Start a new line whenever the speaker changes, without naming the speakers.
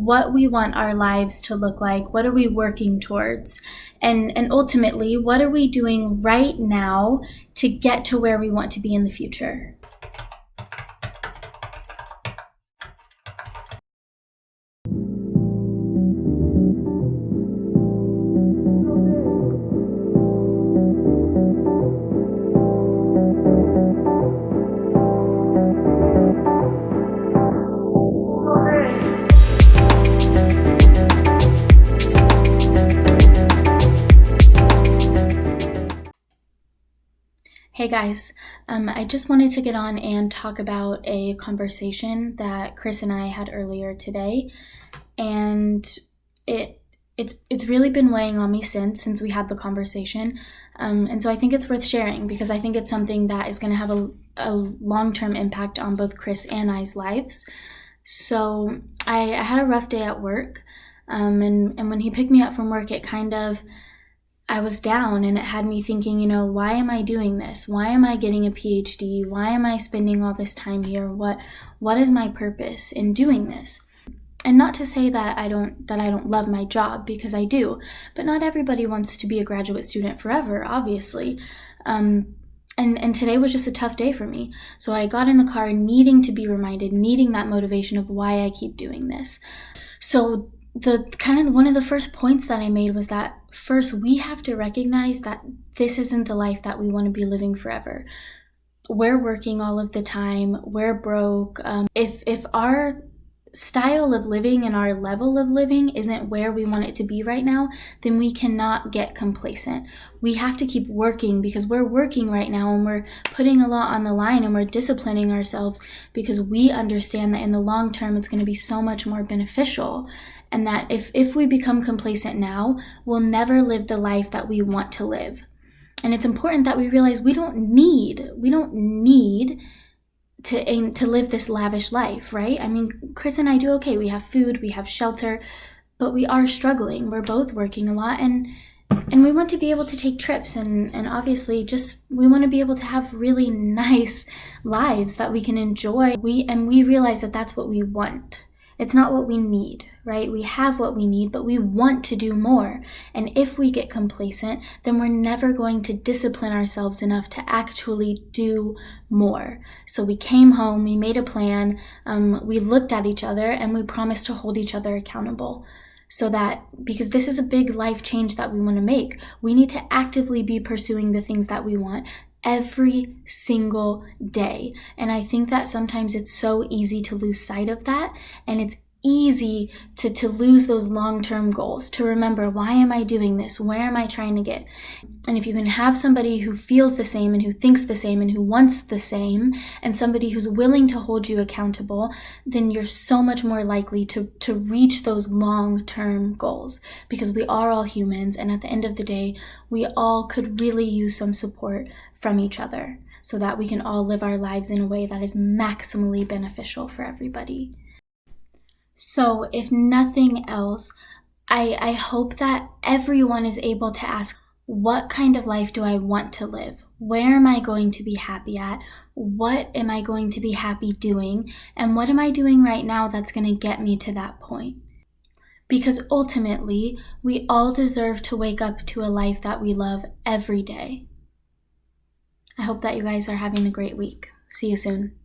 what we want our lives to look like. What are we working towards? And ultimately, what are we doing right now to get to where we want to be in the future? Hey guys, I just wanted to get on and talk about a conversation that Chris and I had earlier today, and it's really been weighing on me since we had the conversation, and so I think it's worth sharing because I think it's something that is going to have a long-term impact on both Chris and I's lives. So I had a rough day at work, and when he picked me up from work, I was down and it had me thinking, why am I doing this? Why am I getting a Ph.D? Why am I spending all this time here? What is my purpose in doing this? And not to say that I don't love my job, because I do, but not everybody wants to be a graduate student forever, obviously. And today was just a tough day for me. So I got in the car needing to be reminded, needing that motivation of why I keep doing this. So one of the first points that I made was that first we have to recognize that this isn't the life that we want to be living forever. We're working all of the time. We're broke. If our style of living and our level of living isn't where we want it to be right now, then we cannot get complacent. We have to keep working because we're working right now and we're putting a lot on the line and we're disciplining ourselves because we understand that in the long term it's going to be so much more beneficial. And that if we become complacent now, we'll never live the life that we want to live. And it's important that we realize we don't need to live this lavish life, right? I mean, Chris and I do okay. We have food, we have shelter, but we are struggling. We're both working a lot and we want to be able to take trips and obviously we want to be able to have really nice lives that we can enjoy. We realize that that's what we want. It's not what we need, right? We have what we need, but we want to do more. And if we get complacent, then we're never going to discipline ourselves enough to actually do more. So we came home, we made a plan, we looked at each other, and we promised to hold each other accountable. So that, because this is a big life change that we want to make, we need to actively be pursuing the things that we want every single day. And I think that sometimes it's so easy to lose sight of that, and it's easy to lose those long-term goals, to remember, why am I doing this? Where am I trying to get? And if you can have somebody who feels the same and who thinks the same and who wants the same, and somebody who's willing to hold you accountable, then you're so much more likely to reach those long-term goals, because we are all humans, and at the end of the day, we all could really use some support from each other so that we can all live our lives in a way that is maximally beneficial for everybody. So if nothing else, I hope that everyone is able to ask, what kind of life do I want to live? Where am I going to be happy at? What am I going to be happy doing? And what am I doing right now that's going to get me to that point? Because ultimately, we all deserve to wake up to a life that we love every day. I hope that you guys are having a great week. See you soon.